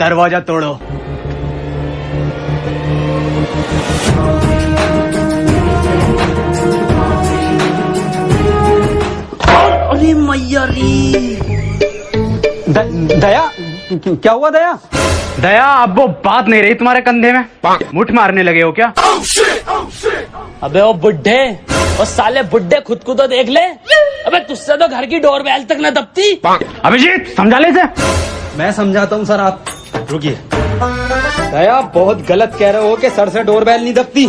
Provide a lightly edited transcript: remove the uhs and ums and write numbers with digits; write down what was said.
दरवाजा तोड़ो। अरे मैया री। दया, क्या हुआ दया? दया, अब वो बात नहीं रही तुम्हारे कंधे में, मुठ मारने लगे हो क्या? अबे वो बुड्ढे, वो साले बुड्ढे खुद को तो देख ले। अबे तुझसे तो घर की डोरबेल तक न दबती। अभिजीत, समझा ले इसे। मैं समझाता हूँ सर, आप रुकिए। दया, बहुत गलत कह रहे हो कि सर से डोरबेल नहीं दबती।